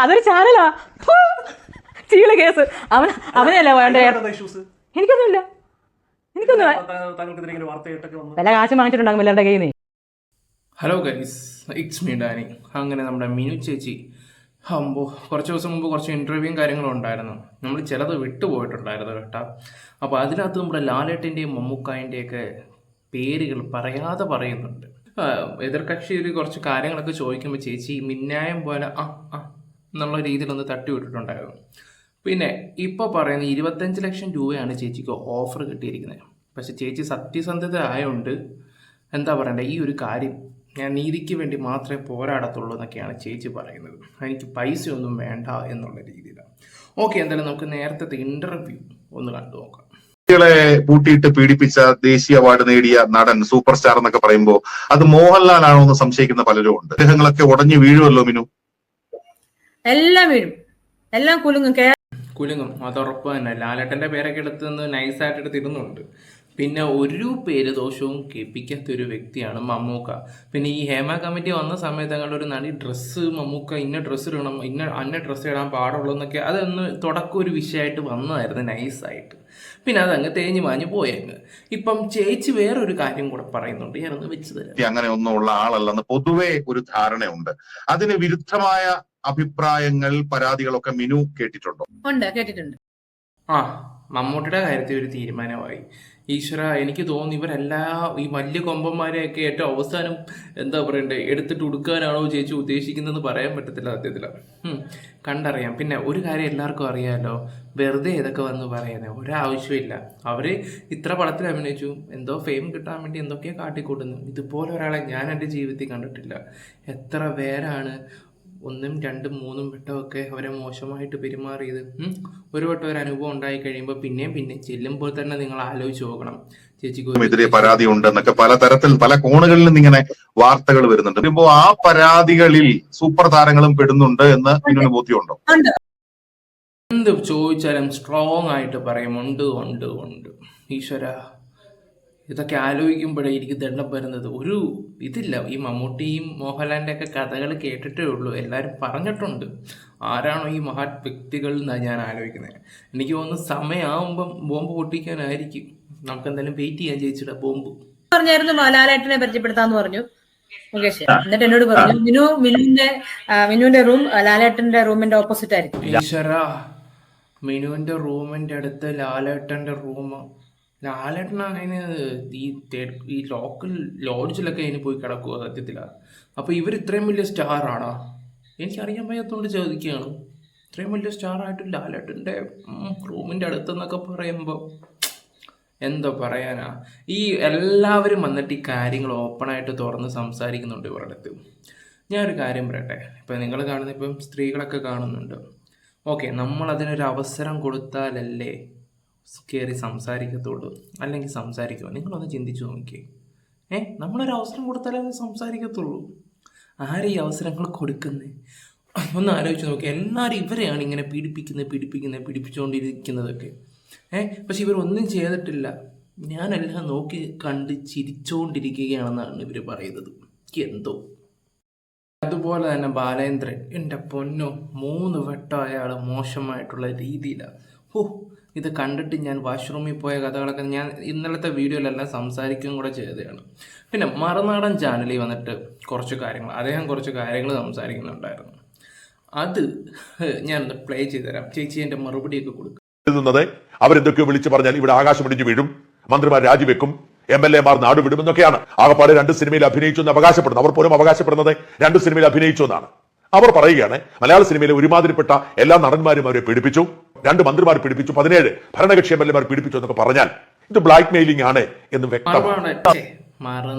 അതൊരു ചാനലാ. ചീള കേസ്. അവനല്ല വേണ്ടേ? എനിക്കൊന്നുമില്ല. വല്ല കാശ് വാങ്ങിച്ചിട്ടുണ്ടാകും എല്ലാവരുടെ കയ്യിൽ നിന്ന്. Hello guys, it's me Danny. അങ്ങനെ നമ്മുടെ മിനു ചേച്ചി കുറച്ച് ദിവസം മുമ്പ് കുറച്ച് ഇൻ്റർവ്യൂവും കാര്യങ്ങളും ഉണ്ടായിരുന്നു. നമ്മൾ ചിലത് വിട്ടുപോയിട്ടുണ്ടായിരുന്നു കേട്ടോ. അപ്പോൾ അതിനകത്ത് നമ്മുടെ ലാലേട്ടൻ്റെയും മമ്മൂക്കായൻ്റെയൊക്കെ പേരുകൾ പറയാതെ പറയുന്നുണ്ട്. എതിർകക്ഷിയിൽ കുറച്ച് കാര്യങ്ങളൊക്കെ ചോദിക്കുമ്പോൾ ചേച്ചി മിന്നായം പോലെ എന്നുള്ള രീതിയിലൊന്ന് തട്ടി വിട്ടിട്ടുണ്ടായിരുന്നു. പിന്നെ ഇപ്പോൾ പറയുന്ന 25 ലക്ഷം രൂപയാണ് ചേച്ചിക്ക് ഓഫർ കിട്ടിയിരിക്കുന്നത്. പക്ഷെ ചേച്ചി സത്യസന്ധത ആയതുകൊണ്ട് എന്താ പറയണ്ടേ, ഈ ഒരു കാര്യം ഞാൻ നീതിക്ക് വേണ്ടി മാത്രമേ പോരാടത്തുള്ളൂ എന്നൊക്കെയാണ് ചേച്ചി പറയുന്നത്. എനിക്ക് പൈസയൊന്നും വേണ്ട എന്നുള്ള രീതിയിലാണ്. ഓക്കെ, എന്തായാലും നമുക്ക് നേരത്തെ ഇന്റർവ്യൂ ഒന്ന് കണ്ടു നോക്കാം. കുട്ടികളെ പൂട്ടിയിട്ട് പീഡിപ്പിച്ച ദേശീയ അവാർഡ് നേടിയ നടൻ സൂപ്പർ സ്റ്റാർ എന്നൊക്കെ പറയുമ്പോൾ അത് മോഹൻലാൽ ആണോ എന്ന് സംശയിക്കുന്ന പലരും ഉണ്ട്. ഗ്രഹങ്ങളൊക്കെ ഉടഞ്ഞു വീഴുമല്ലോ മിനു. എല്ലാം വീഴും, എല്ലാം കുലുങ്ങും. അത് ഉറപ്പ് തന്നെ. ലാലേട്ടൻ്റെ പേരൊക്കെ എടുത്ത് നൈസായിട്ട് എടുത്തിരുന്നുണ്ട്. പിന്നെ ഒരു പേര് ദോഷവും കേൾപ്പിക്കാത്തൊരു വ്യക്തിയാണ് മമ്മൂക്ക. പിന്നെ ഈ ഹേമ കമ്മിറ്റി വന്ന സമയത്ത് ഞങ്ങളുടെ ഒരു നടി ഡ്രസ്സ് മമ്മൂക്ക ഇന്ന ഡ്രസ്സ് ഇടണം, അന്ന ഡ്രസ്സ് ഇടാൻ പാടുള്ളൂ എന്നൊക്കെ അതൊന്ന് തുടക്കം ഒരു വിഷയമായിട്ട് വന്നതായിരുന്നു നൈസായിട്ട്. പിന്നെ അതങ്ങ് തേഞ്ഞു മാഞ്ഞു പോയങ്ങ്. ഇപ്പം ചേച്ചി വേറൊരു കാര്യം കൂടെ പറയുന്നുണ്ട്, ഞാനൊന്ന് വെച്ച് തരാം. അങ്ങനെ ഒന്നും ഉള്ള ആളല്ലെന്ന് പൊതുവെ ഒരു ധാരണയുണ്ട്. അതിന് വിരുദ്ധമായ അഭിപ്രായങ്ങൾ, പരാതികളൊക്കെ മിനു കേട്ടിട്ടുണ്ടോ? കേട്ടിട്ടുണ്ട്. മമ്മൂട്ടിയുടെ കാര്യത്തിൽ ഒരു തീരുമാനമായി. ഈശ്വര, എനിക്ക് തോന്നുന്നു ഇവരെല്ലാം ഈ വലിയ കൊമ്പന്മാരെയൊക്കെ ഏറ്റവും അവസാനം എന്താ പറയണ്ടേ എടുത്തിട്ട് ഉടുക്കാനാണോ ചേച്ചി ഉദ്ദേശിക്കുന്നതെന്ന് പറയാൻ പറ്റത്തില്ല സത്യത്തില. കണ്ടറിയാം. പിന്നെ ഒരു കാര്യം എല്ലാവർക്കും അറിയാമല്ലോ, വെറുതെ ഇതൊക്കെ വന്ന് പറയുന്നത് ഒരാവശ്യമില്ല. അവര് ഇത്ര പടത്തിൽ അഭിനയിച്ചു, എന്തോ ഫെയിം കിട്ടാൻ വേണ്ടി എന്തൊക്കെയോ കാട്ടിക്കൂട്ടുന്നു. ഇതുപോലെ ഒരാളെ ഞാൻ എൻ്റെ ജീവിതത്തിൽ കണ്ടിട്ടില്ല. എത്ര പേരാണ് 1, 2, 3 വട്ടമൊക്കെ അവരെ മോശമായിട്ട് പെരുമാറിയത്. ഒരു വട്ടം ഒരു അനുഭവം ഉണ്ടായി കഴിയുമ്പോൾ പിന്നെയും ചെല്ലുമ്പോൾ തന്നെ നിങ്ങൾ ആലോചിച്ച് നോക്കണം. ചേച്ചിക്കെതിരെ പരാതി ഉണ്ടെന്നൊക്കെ പല തരത്തിൽ പല കോണുകളിൽ നിന്ന് ഇങ്ങനെ വാർത്തകൾ വരുന്നുണ്ട്. ഇപ്പോ ആ പരാതികളിൽ സൂപ്പർ താരങ്ങളും പെടുന്നുണ്ട് എന്ന് ഇതിന് ബോധ്യമുണ്ടോ? എന്ത് ചോദിച്ചാലും സ്ട്രോങ് ആയിട്ട് പറയും ഉണ്ട്. ഈശ്വര, ഇതൊക്കെ ആലോചിക്കുമ്പോഴേ എനിക്ക് ദണ്ണം വരുന്നത്. ഒരു ഇതില്ല. ഈ മമ്മൂട്ടിയും മോഹൻലാലിൻ്റെ ഒക്കെ കഥകൾ കേട്ടിട്ടേ ഉള്ളൂ, എല്ലാവരും പറഞ്ഞിട്ടുണ്ട്. ആരാണോ ഈ മഹത് വ്യക്തികൾ എന്നാണ് ഞാൻ ആലോചിക്കുന്നത്. എനിക്ക് തോന്നുന്നു സമയമാകുമ്പം ബോംബ് പൊട്ടിക്കാനായിരിക്കും. നമുക്ക് എന്തായാലും വെയിറ്റ് ചെയ്യാൻ ചേച്ചിയുടെ ബോംബ്. പറഞ്ഞായിരുന്നു ലാലേട്ടനെ പരിചയപ്പെടുത്താന്ന് പറഞ്ഞു മുകേഷ്. എന്നിട്ട് എന്നോട് പറഞ്ഞു മിനുവിന്റെ റൂം ലാലേട്ടന്റെ റൂമിന്റെ ഓപ്പോസിറ്റ് ആയിരിക്കും. ഈശ്വര, മിനുവിന്റെ റൂമിന്റെ അടുത്ത് ലാലേട്ടന്റെ റൂം. ലാലേട്ടനാണ് ഈ ലോക്കൽ ലോഡ്ജിലൊക്കെ അതിന് പോയി കിടക്കുക സത്യത്തിലാണ്. അപ്പോൾ ഇവർ ഇത്രയും വലിയ സ്റ്റാറാണോ? എനിക്കറിയാൻ വയ്യാത്തതുകൊണ്ട് ചോദിക്കുകയാണ്. ഇത്രയും വലിയ സ്റ്റാറായിട്ട് ലാലേട്ടൻ്റെ റൂമിൻ്റെ അടുത്തെന്നൊക്കെ പറയുമ്പോൾ എന്തോ പറയാനാ. ഈ എല്ലാവരും വന്നിട്ട് ഈ കാര്യങ്ങൾ ഓപ്പണായിട്ട് തുറന്ന് സംസാരിക്കുന്നുണ്ട് ഇവരുടെ അടുത്ത്. ഞാനൊരു കാര്യം പറയട്ടെ. ഇപ്പം നിങ്ങൾ കാണുന്ന ഇപ്പം സ്ത്രീകളൊക്കെ കാണുന്നുണ്ട്. ഓക്കെ, നമ്മളതിനൊരു അവസരം കൊടുത്താലല്ലേ കയറി സംസാരിക്കത്തുള്ളൂ, അല്ലെങ്കിൽ സംസാരിക്കുമോ? നിങ്ങളൊന്ന് ചിന്തിച്ചു നോക്കിയേ. നമ്മളൊരു അവസരം കൊടുത്താലേ അത് സംസാരിക്കത്തുള്ളൂ. ആരും ഈ അവസരങ്ങൾ കൊടുക്കുന്നത് ഒന്ന് ആലോചിച്ച് നോക്കി. എല്ലാവരും ഇവരെയാണ് ഇങ്ങനെ പീഡിപ്പിച്ചുകൊണ്ടിരിക്കുന്നതൊക്കെ. പക്ഷെ ഇവരൊന്നും ചെയ്തിട്ടില്ല. ഞാനെല്ലാം നോക്കി കണ്ട് ചിരിച്ചുകൊണ്ടിരിക്കുകയാണെന്നാണ് ഇവർ പറയുന്നത്. എന്തോ. അതുപോലെ തന്നെ ബാലേന്ദ്രൻ, എൻ്റെ പൊന്നോ, 3 വട്ടം അയാൾ മോശമായിട്ടുള്ള രീതിയിലാണ്. ഇത് കണ്ടിട്ട് ഞാൻ വാഷ്റൂമിൽ പോയ കഥകളൊക്കെ ഞാൻ ഇന്നലത്തെ വീഡിയോയിലെല്ലാം സംസാരിക്കുകയും കൂടെ ചെയ്തതാണ്. പിന്നെ മറുനാടൻ ചാനലിൽ വന്നിട്ട് അദ്ദേഹം കുറച്ച് കാര്യങ്ങൾ സംസാരിക്കുന്നുണ്ടായിരുന്നു. അത് ഞാൻ പ്ലേ ചെയ്തുതരാം. ചേച്ചി എൻ്റെ മറുപടിയൊക്കെ കൊടുക്കും. അവരെന്തൊക്കെയോ വിളിച്ചു പറഞ്ഞാൽ ഇവിടെ ആകാശം ഇടിഞ്ഞു വീഴും, മന്ത്രിമാർ രാജിവെക്കും, MLA മാർ നാടുവിടുമെന്നൊക്കെയാണ്. ആകപ്പാടെ 2 സിനിമയിൽ അഭിനയിച്ചു എന്ന് അവകാശപ്പെടുന്നു. അവർ പോലും അവകാശപ്പെടുന്നത് 2 സിനിമയിൽ അഭിനയിച്ചു എന്നാണ്. അവർ പറയുകയാണ് മലയാള സിനിമയിലെ ഒരുമാതിരിപ്പെട്ട എല്ലാ നടന്മാരും അവരെ പീഡിപ്പിച്ചു, 2 മന്ത്രിമാർ പീഡിപ്പിച്ചു, 17 ഭരണകക്ഷി MLA മാർ പീഡിപ്പിച്ചു എന്നൊക്കെ പറഞ്ഞാൽ ഇത് ബ്ലാക്ക് മെയിലിംഗ് ആണ് എന്ന് വ്യക്തമാണ്.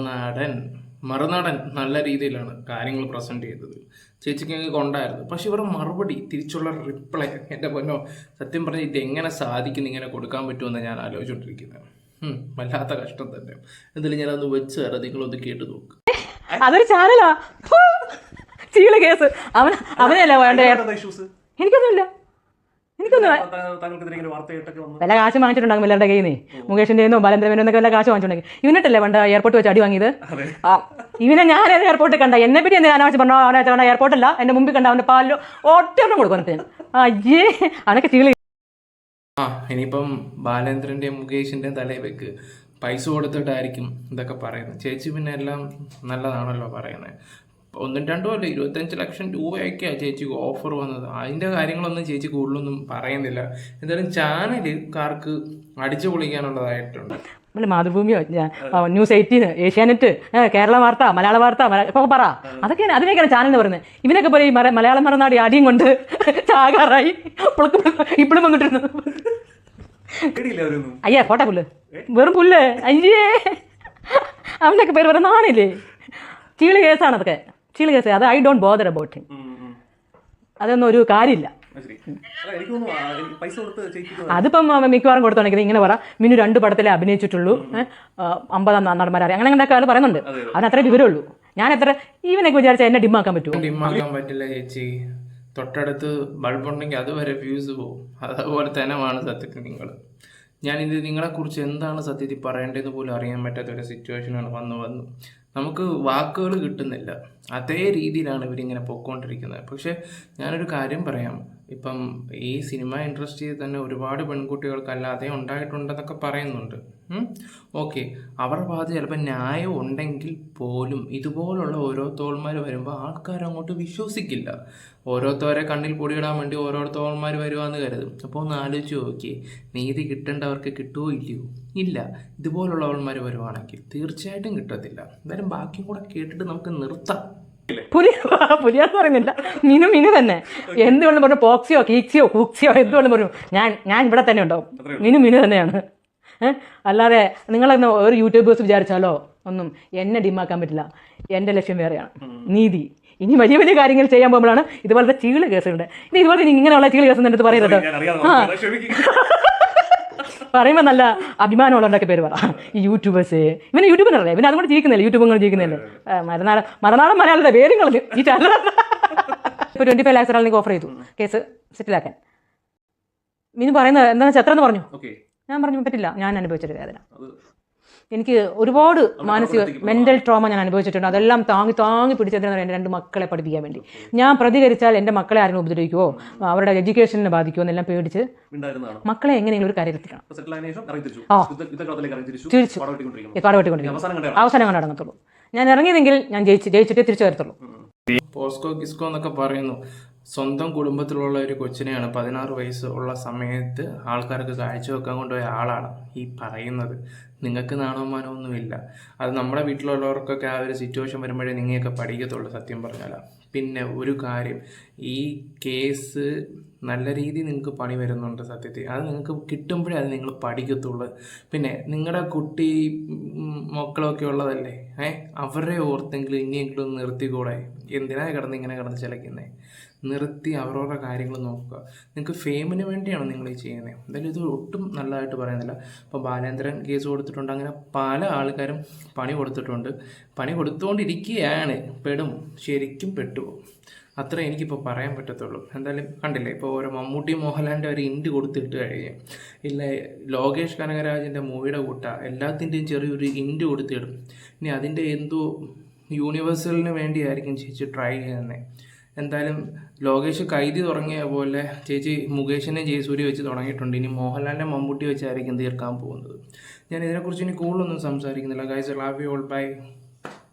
മറുനാടൻ നല്ല രീതിയിലാണ് കാര്യങ്ങൾ പ്രസന്റ് ചെയ്തത്. ചേച്ചിക്ക് കൊണ്ടായിരുന്നു. പക്ഷെ ഇവരുടെ മറുപടി, തിരിച്ചുള്ള റിപ്ലൈ, എൻ്റെ പൊന്നോ, സത്യം പറഞ്ഞാൽ ഇത് എങ്ങനെ സാധിക്കും, ഇങ്ങനെ കൊടുക്കാൻ പറ്റുമെന്ന് ഞാൻ ആലോചിച്ചുകൊണ്ടിരിക്കുന്നത്. വല്ലാത്ത കഷ്ടം തന്നെ. എന്തായാലും ഞാനൊന്ന് വെച്ച് തരാം, നിങ്ങളൊന്ന് കേട്ട് നോക്ക്. അതൊരു ചാനലാ. ചീള കേസ്. അവനല്ല വേണ്ടേ? എനിക്കൊന്നുമില്ല. എനിക്കൊന്നും താങ്കൾക്കെതിരെ ഇങ്ങനെ വാർത്ത കേട്ടൊക്കെ വന്നു. വല്ല കാശ് വാങ്ങിച്ചിട്ടുണ്ടാകും എല്ലാവരുടെ കയ്യിൽ നിന്ന്, മുകേഷിന്റെ ബാലേന്ദ്രമേനൊക്കെ വല്ല കാശ് വാങ്ങിച്ചിട്ടുണ്ടെങ്കിൽ. ഇവനിട്ടല്ലേ പണ്ട് എയർപോർട്ട് വെച്ച് അടി വാങ്ങിയത്. ഇവനെ ഞാൻ എയർപോർട്ടിൽ കണ്ട, എന്നെ പറ്റി എന്തെങ്കിലും അനാവശ്യം പറഞ്ഞോ, അവനെ എയർപോർട്ടല്ല എൻ്റെ മുമ്പിൽ കണ്ട അവൻ്റെ പാലിലോ ഒറ്റ കൊടുക്കും. അയ്യേ അവനൊക്കെ ചീളി. ഇനിയിപ്പം ബാലേന്ദ്രൻ്റെ മുകേഷിൻ്റെ തലയിൽ വെക്ക്, പൈസ കൊടുത്തിട്ടായിരിക്കും ഇതൊക്കെ പറയുന്നത്. ചേച്ചി പിന്നെ എല്ലാം നല്ലതാണല്ലോ പറയുന്നത്. 1-2 അല്ല 25 ലക്ഷം രൂപയൊക്കെയാണ് ചേച്ചിക്ക് ഓഫർ വന്നത്. അതിൻ്റെ കാര്യങ്ങളൊന്നും ചേച്ചി കൂടുതലൊന്നും പറയുന്നില്ല. എന്തായാലും ചാനലുകാർക്ക് അടിച്ചു പൊളിക്കാനുള്ളതായിട്ടുണ്ട്. മാതൃഭൂമിയോ, ന്യൂസ് 18, ഏഷ്യാനെറ്റ്, കേരള വാർത്ത, മലയാള വാർത്ത ഇപ്പൊ പറ, അതൊക്കെയാണ് അതിനൊക്കെയാണ് ചാനൽ എന്ന് പറയുന്നത്. ഇവനൊക്കെ പോലെ ഈ മലയാളം മറന്നാടി അടിയും കൊണ്ട് ചാകാറായി ഇപ്പോഴും വന്നിട്ടിരുന്നു. അയ്യാ പോട്ടെ പുല്ല്, വെറും പുല്ല്. അയ്യേ അവനൊക്കെ പേര് പറയുന്ന ആണില്ലേ. ചീള് കേസാണ് അതൊക്കെ, ചീള് കേസ്. അത് I don't bother about him. അതൊന്നും ഒരു കാര്യമില്ല. അതിപ്പം മിക്കവാറും കൊടുത്തോണ്ടിരിക്കുന്നത് ഇങ്ങനെ പറ, മിനു 2 പടത്തിലേ അഭിനയിച്ചിട്ടുള്ളൂ, 50 നടന്മാരെ അങ്ങനെ ആൾ പറയുന്നുണ്ട്. അവന് അത്രേ വിവരമുള്ളൂ. ഞാൻ എത്ര ഇവനൊക്കെ വിചാരിച്ചാൽ എന്നെ ഡിമ്മാക്കാൻ പറ്റുമോ? ഡിമ്മാക്കാൻ പറ്റില്ല ചേച്ചി. തൊട്ടടുത്ത് ബൾബുണ്ടെങ്കിൽ അതുവരെ ഫ്യൂസ് പോകും. അതുപോലെ തന്നെയാണ് സത്യത്തിൽ ഞാനിത് നിങ്ങളെക്കുറിച്ച് എന്താണ് സത്യത്തിൽ പറയേണ്ടതെന്ന് പോലും അറിയാൻ പറ്റാത്തൊരു സിറ്റുവേഷനാണ് വന്നു. നമുക്ക് വാക്കുകൾ കിട്ടുന്നില്ല. അതേ രീതിയിലാണ് ഇവരിങ്ങനെ പൊയ്ക്കൊണ്ടിരിക്കുന്നത്. പക്ഷേ ഞാനൊരു കാര്യം പറയാം, ഇപ്പം ഈ സിനിമ ഇൻഡസ്ട്രിയിൽ തന്നെ ഒരുപാട് പെൺകുട്ടികൾക്കല്ലാതെ ഉണ്ടായിട്ടുണ്ടെന്നൊക്കെ പറയുന്നുണ്ട്. ഓക്കെ, അവരുടെ ഭാഗത്ത് ചിലപ്പോൾ ന്യായം ഉണ്ടെങ്കിൽ പോലും ഇതുപോലുള്ള ഓരോ തോൾമാർ വരുമ്പോൾ ആൾക്കാർ അങ്ങോട്ട് വിശ്വസിക്കില്ല. ഓരോരുത്തരെ കണ്ണിൽ പൊടിയിടാൻ വേണ്ടി ഓരോ തോൾമാർ വരുവാന്ന് കരുതും. അപ്പോൾ ഒന്ന് ആലോചിച്ച് നോക്കിയേ, നീതി കിട്ടേണ്ടവർക്ക് കിട്ടുമോ ഇല്ലയോ? ഇല്ല. ഇതുപോലുള്ള അവൾമാർ വരുവാണെങ്കിൽ തീർച്ചയായിട്ടും കിട്ടത്തില്ല. എന്തായാലും ബാക്കിയും കൂടെ കേട്ടിട്ട് നമുക്ക് നിർത്താം. പുലിയാന്ന് പറയുന്നില്ല, മിനു തന്നെ. എന്തുകൊണ്ടും പറഞ്ഞു പോക്സിയോ കീക്സിയോ കൂക്സിയോ എന്തുകൊണ്ടും പറഞ്ഞു ഞാൻ ഇവിടെ തന്നെ ഉണ്ടാവും. മിനു തന്നെയാണ്. അല്ലാതെ നിങ്ങളൊന്ന് ഒരു യൂട്യൂബേഴ്സ് വിചാരിച്ചാലോ ഒന്നും എന്നെ ഡിമാക്കാൻ പറ്റില്ല. എൻ്റെ ലക്ഷ്യം വേറെയാണ്, നീതി. ഇനി വലിയ വലിയ കാര്യങ്ങൾ ചെയ്യാൻ പോകുമ്പോഴാണ് ഇതുപോലത്തെ ചീള് കേസുണ്ട്. ഇനി ഇതുപോലെ ഇങ്ങനെയുള്ള ചീള് കേസ് എന്നിട്ട് പറയരുത്. പറയുമ്പോൾ നല്ല അഭിമാനമുള്ളവരുടെയൊക്കെ പേര് പറ. ഈ യൂട്യൂബേഴ്സ്, ഇവന് യൂട്യൂബിനല്ലേ, ഇവന് അതുകൊണ്ട് ജീവിക്കുന്നില്ല, യൂട്യൂബ് കൊണ്ട് ജീവിക്കുന്നില്ലേ. മറുനാടൻ മലയാളത്തെ പേരും കളഞ്ഞു ഈ ചാനൽ. ഇപ്പോൾ 25 lakhs ഒരാൾ ഓഫർ ചെയ്തു കേസ് സെറ്റിലാക്കാൻ. മിനു പറയുന്നത് എന്താണെന്ന് വെച്ചാൽ എത്ര എന്ന് പറഞ്ഞു. ഞാൻ പറഞ്ഞു പറ്റില്ല, ഞാൻ അനുഭവിച്ചൊരു വേദന. എനിക്ക് ഒരുപാട് മാനസിക മെൻ്റൽ ട്രോമ ഞാൻ അനുഭവിച്ചിട്ടുണ്ട്. അതെല്ലാം താങ്ങി പിടിച്ചതിനാണ് എൻ്റെ 2 മക്കളെ പഠിപ്പിക്കാൻ വേണ്ടി. ഞാൻ പ്രതികരിച്ചാൽ എൻ്റെ മക്കളെ ആരും ഉപദ്രവിക്കുമോ, അവരുടെ എഡ്യൂക്കേഷനെ ബാധിക്കുമോ എന്നെല്ലാം പേടിച്ച് മക്കളെ എങ്ങനെയെങ്കിലും ഒരു കാര്യത്തിലാണ് തിരിച്ചു പാടുപെട്ടിക്കൊണ്ടിരിക്കും. അവസാനം കൊണ്ട് അടങ്ങത്തുള്ളൂ. ഞാൻ ഇറങ്ങിയതെങ്കിൽ ഞാൻ ജയിച്ചിട്ടേ തിരിച്ചു വരത്തുള്ളൂ. പോസ്കോ കിസ്കോ എന്നൊക്കെ പറയുന്നു. സ്വന്തം കുടുംബത്തിലുള്ള ഒരു കൊച്ചിനെയാണ് 16 വയസ്സ് ഉള്ള സമയത്ത് ആൾക്കാർക്ക് കാഴ്ചവെക്കാൻ കൊണ്ടുപോയ ആളാണ് ഈ പറയുന്നത്. നിങ്ങൾക്ക് നാണവമാനമൊന്നുമില്ല. അത് നമ്മുടെ വീട്ടിലുള്ളവർക്കൊക്കെ ആ ഒരു സിറ്റുവേഷൻ വരുമ്പോഴേ നിങ്ങളൊക്കെ പഠിക്കത്തുള്ളൂ സത്യം പറഞ്ഞാൽ. പിന്നെ ഒരു കാര്യം, ഈ കേസ് നല്ല രീതിയിൽ നിങ്ങൾക്ക് പണി വരുന്നുണ്ട് സത്യത്തിൽ. അത് നിങ്ങൾക്ക് കിട്ടുമ്പോഴേ അത് നിങ്ങൾ പഠിക്കത്തുള്ളൂ. പിന്നെ നിങ്ങളുടെ കുട്ടി മക്കളൊക്കെ ഉള്ളതല്ലേ, അവരെ ഓർത്തെങ്കിലും ഇനിയെങ്കിലും നിർത്തിക്കൂടെ? എന്തിനാ ഇങ്ങനെ കിടന്ന് ചിലക്കുന്നത്? നിർത്തി അവരവരുടെ കാര്യങ്ങൾ നോക്കുക. നിങ്ങൾക്ക് ഫെയിമിന് വേണ്ടിയാണ് നിങ്ങൾ ഈ ചെയ്യുന്നത്. എന്തായാലും ഇത് ഒട്ടും നല്ലതായിട്ട് പറയുന്നില്ല. ഇപ്പോൾ ബാലേന്ദ്രൻ കേസ് കൊടുത്തിട്ടുണ്ട്, അങ്ങനെ പല ആൾക്കാരും പണി കൊടുത്തിട്ടുണ്ട്. പണി കൊടുത്തുകൊണ്ടിരിക്കുകയാണ്. ശരിക്കും പെട്ടുപോകും. അത്ര എനിക്കിപ്പോൾ പറയാൻ പറ്റത്തുള്ളൂ. എന്തായാലും കണ്ടില്ലേ, ഇപ്പോൾ ഓരോ മമ്മൂട്ടി മോഹൻലാലിൻ്റെ ഒരു ഇൻഡ് കൊടുത്തിട്ട് കഴിഞ്ഞ്, ഇല്ല ലോകേഷ് കനകരാജിൻ്റെ മൂവിയുടെ കൂട്ട എല്ലാത്തിൻ്റെയും ചെറിയൊരു ഇൻഡ് കൊടുത്തിടും. ഇനി അതിൻ്റെ എന്തോ യൂണിവേഴ്സലിന് വേണ്ടിയായിരിക്കും ചേച്ചി ട്രൈ ചെയ്യുന്നത്. എന്തായാലും ലോകേഷ് കൈതി തുടങ്ങിയ പോലെ ചേച്ചി മുകേഷിനെ ജയസൂര്യ വെച്ച് തുടങ്ങിയിട്ടുണ്ട്. ഇനി മോഹൻലാലിനെ മമ്മൂട്ടി വെച്ചായിരിക്കും തീർക്കാൻ പോകുന്നത്. ഞാൻ ഇതിനെക്കുറിച്ച് ഇനി കൂടുതലൊന്നും സംസാരിക്കുന്നില്ല. Guys, love you all, by.